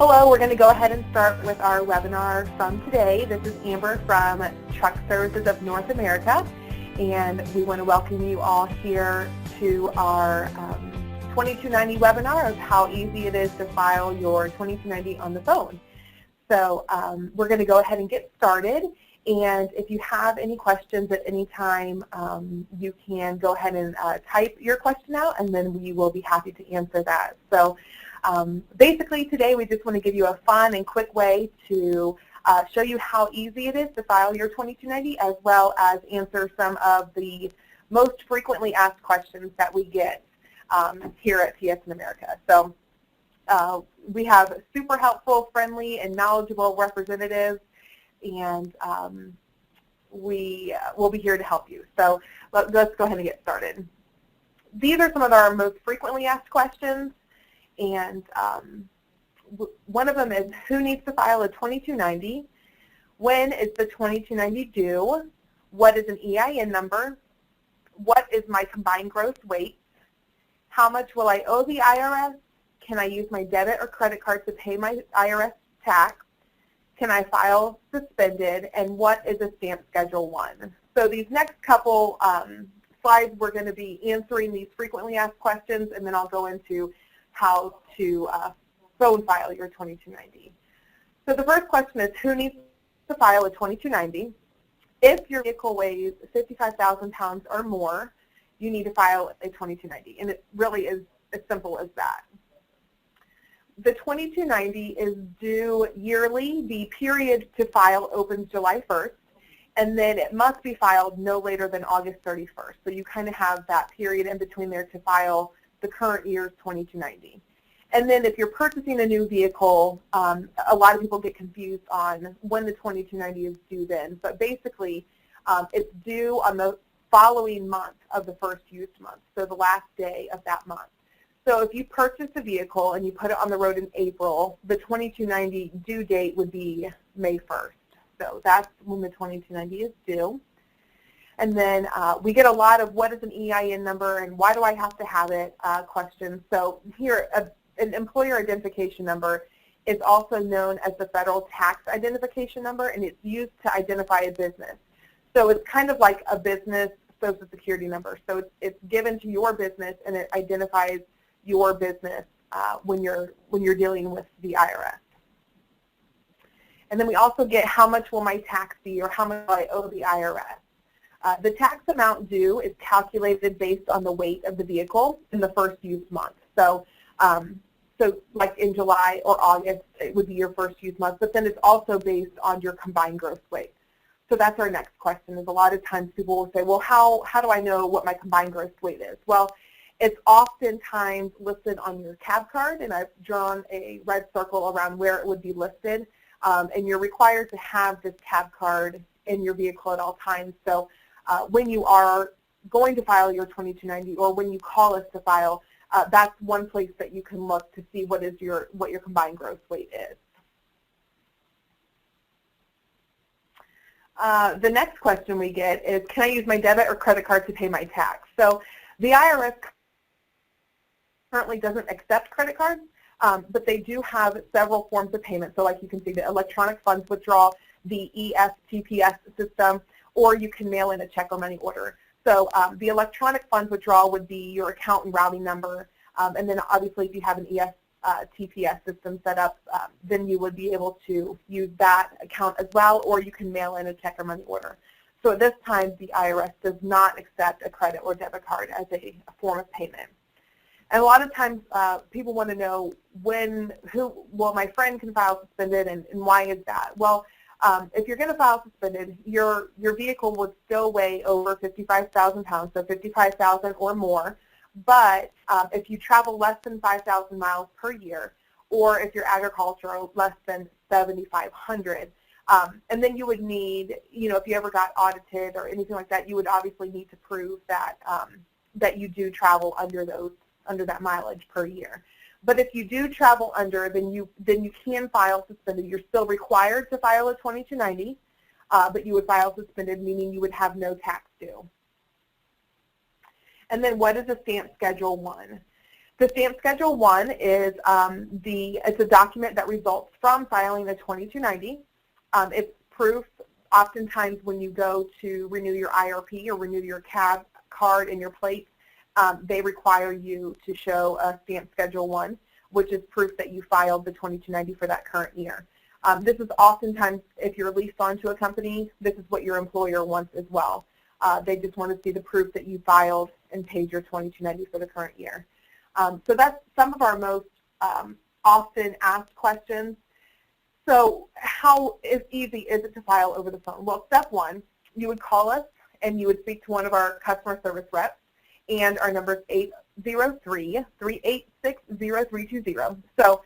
Hello, we're going to go ahead and start with our webinar from today. This is Amber from Truck Services of North America, and we want to welcome you all here to our 2290 webinar of how easy it is to file your 2290 on the phone. So we're going to go ahead and get started, and if you have any questions at any time, you can go ahead and type your question out, and then we will be happy to answer that. So basically today we just want to give you a fun and quick way to show you how easy it is to file your 2290, as well as answer some of the most frequently asked questions that we get here at TSNAmerica. So we have super helpful, friendly, and knowledgeable representatives, and we will be here to help you. So let's go ahead and get started. These are some of our most frequently asked questions. And one of them is, who needs to file a 2290? When is the 2290 due? What is an EIN number? What is my combined gross weight? How much will I owe the IRS? Can I use my debit or credit card to pay my IRS tax? Can I file suspended? And what is a stamp Schedule 1? So these next couple slides, we're going to be answering these frequently asked questions, and then I'll go into how to phone file your 2290. So the first question is, who needs to file a 2290? If your vehicle weighs 55,000 pounds or more, you need to file a 2290, and it really is as simple as that. The 2290 is due yearly. The period to file opens July 1st, and then it must be filed no later than August 31st. So you kind of have that period in between there to file the current year's 2290. And then if you're purchasing a new vehicle, a lot of people get confused on when the 2290 is due then, but basically it's due on the following month of the first used month, so the last day of that month. So if you purchase a vehicle and you put it on the road in April, the 2290 due date would be May 1st. So that's when the 2290 is due. And then we get a lot of what is an EIN number and why do I have to have it questions. So here, an employer identification number is also known as the federal tax identification number, and it's used to identify a business. So it's kind of like a business social security number. So it's given to your business, and it identifies your business when you're dealing with the IRS. And then we also get, how much will my tax be, or how much will I owe the IRS? The tax amount due is calculated based on the weight of the vehicle in the first used month. So, like in July or August, it would be your first used month, but then it's also based on your combined gross weight. So that's our next question, is a lot of times people will say, well, how do I know what my combined gross weight is? Well, it's oftentimes listed on your cab card, and I've drawn a red circle around where it would be listed, and you're required to have this cab card in your vehicle at all times. So when you are going to file your 2290, or when you call us to file, that's one place that you can look to see what your combined gross weight is. The next question we get is, can I use my debit or credit card to pay my tax? So the IRS currently doesn't accept credit cards, but they do have several forms of payment. So like you can see, the electronic funds withdrawal, the EFTPS system, or you can mail in a check or money order. So the electronic funds withdrawal would be your account and routing number, and then obviously if you have an EFTPS system set up, then you would be able to use that account as well, or you can mail in a check or money order. So at this time, the IRS does not accept a credit or debit card as a form of payment. And a lot of times people want to know well, my friend can file suspended, and why is that? Well, if you're going to file suspended, your vehicle would still weigh over 55,000 pounds, so 55,000 or more. But if you travel less than 5,000 miles per year, or if you're agricultural, less than 7,500, and then you would need, if you ever got audited or anything like that, you would obviously need to prove that that you do travel under that mileage per year. But if you do travel under, then you can file suspended. You're still required to file a 2290, but you would file suspended, meaning you would have no tax due. And then what is a stamp Schedule 1? The stamp Schedule 1 is it's a document that results from filing a 2290. It's proof oftentimes when you go to renew your IRP or renew your cab card and your plates, they require you to show a stamp Schedule 1, which is proof that you filed the 2290 for that current year. This is oftentimes, if you're leased onto a company, this is what your employer wants as well. They just want to see the proof that you filed and paid your 2290 for the current year. So that's some of our most often asked questions. So how easy is it to file over the phone? Well, step one, you would call us and you would speak to one of our customer service reps, and our number is 803-386-0320. So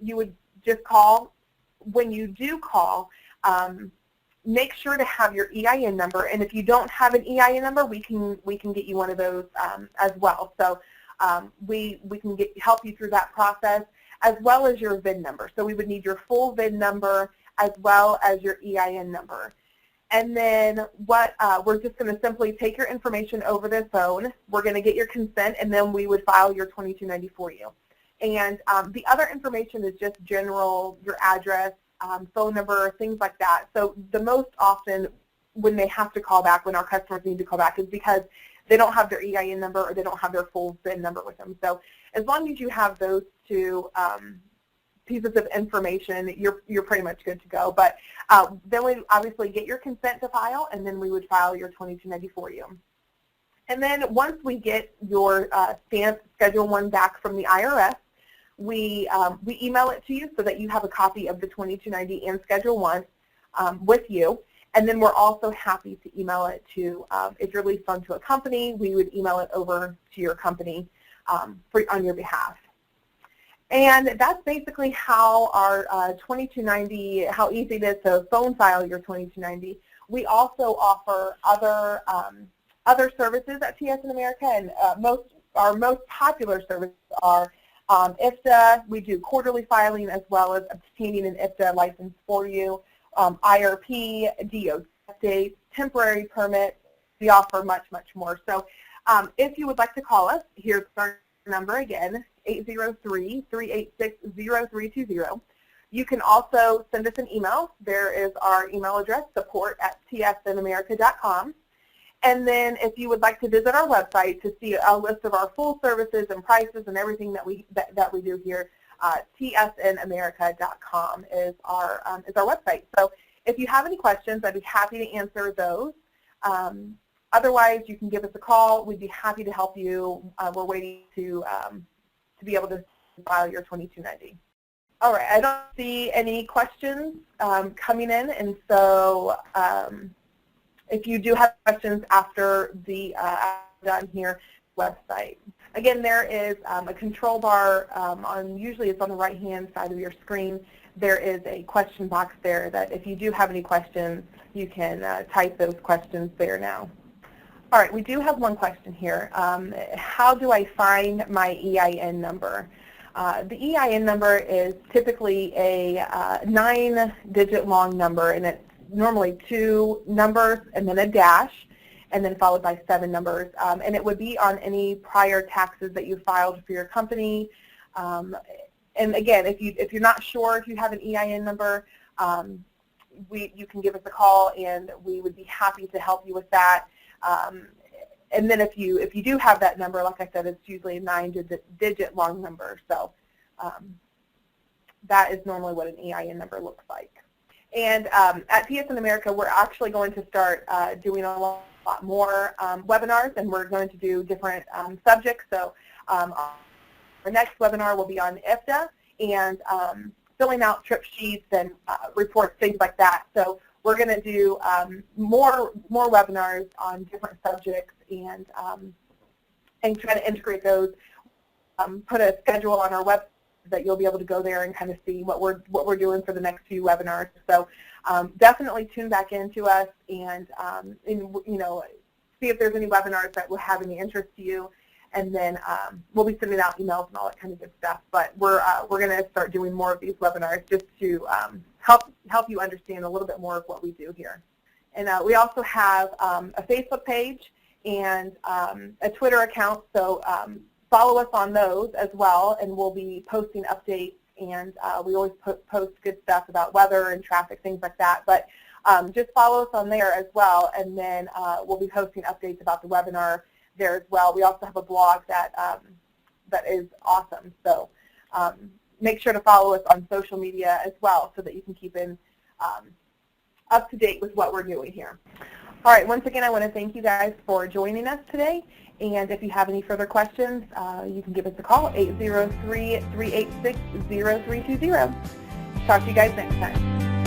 you would just call. When you do call, make sure to have your EIN number, and if you don't have an EIN number, we can get you one of those as well. So we can help you through that process, as well as your VIN number. So we would need your full VIN number as well as your EIN number. And then we're just going to simply take your information over the phone. We're going to get your consent, and then we would file your 2290 for you. And the other information is just general, your address, phone number, things like that. So the most often when they have to call back, when our customers need to call back, is because they don't have their EIN number or they don't have their full VIN number with them. So as long as you have those two pieces of information, you're pretty much good to go. But then we obviously get your consent to file, and then we would file your 2290 for you. And then once we get your stamp Schedule 1 back from the IRS, we email it to you so that you have a copy of the 2290 and Schedule 1 with you. And then we're also happy to email it to, if you're leased onto a company, we would email it over to your company on your behalf. And that's basically how our 2290, how easy it is to phone file your 2290. We also offer other services at TSNAmerica, and our most popular services are IFTA. We do quarterly filing as well as obtaining an IFTA license for you, IRP, DOT updates, temporary permits. We offer much, much more. So if you would like to call us, here's our number again, 803-386-0320. You can also send us an email. There is our email address, support@tsnamerica.com. And then if you would like to visit our website to see a list of our full services and prices and everything that we do here, tsnamerica.com is our website. So if you have any questions, I'd be happy to answer those. Otherwise, you can give us a call. We'd be happy to help you. We're waiting to be able to file your 2290. All right, I don't see any questions coming in, and so if you do have questions after the done here website. Again, there is a control bar usually it's on the right-hand side of your screen. There is a question box there that if you do have any questions, you can type those questions there now. All right, we do have one question here. How do I find my EIN number? The EIN number is typically a 9-digit long number, and it's normally 2 numbers and then a dash, and then followed by 7 numbers. And it would be on any prior taxes that you filed for your company. And again, if you're not sure if you have an EIN number, you can give us a call, and we would be happy to help you with that. And then if you do have that number, like I said, it's usually a 9-digit long number. So that is normally what an EIN number looks like. And at TSNAmerica, we're actually going to start doing a lot more webinars, and we're going to do different subjects. So our next webinar will be on IFTA and filling out trip sheets and reports, things like that. So we're going to do more webinars on different subjects and try to integrate those. Put a schedule on our website that you'll be able to go there and kind of see what we're doing for the next few webinars. So definitely tune back into us and see if there's any webinars that will have any interest to you. And then we'll be sending out emails and all that kind of good stuff. But we're going to start doing more of these webinars just to help you understand a little bit more of what we do here. And we also have a Facebook page and a Twitter account. So follow us on those as well, and we'll be posting updates, and we always post good stuff about weather and traffic, things like that. But just follow us on there as well, and then we'll be posting updates about the webinar there as well. We also have a blog that that is awesome. So make sure to follow us on social media as well so that you can keep in up to date with what we're doing here. All right, once again, I want to thank you guys for joining us today. And if you have any further questions, you can give us a call, 803-386-0320. Talk to you guys next time.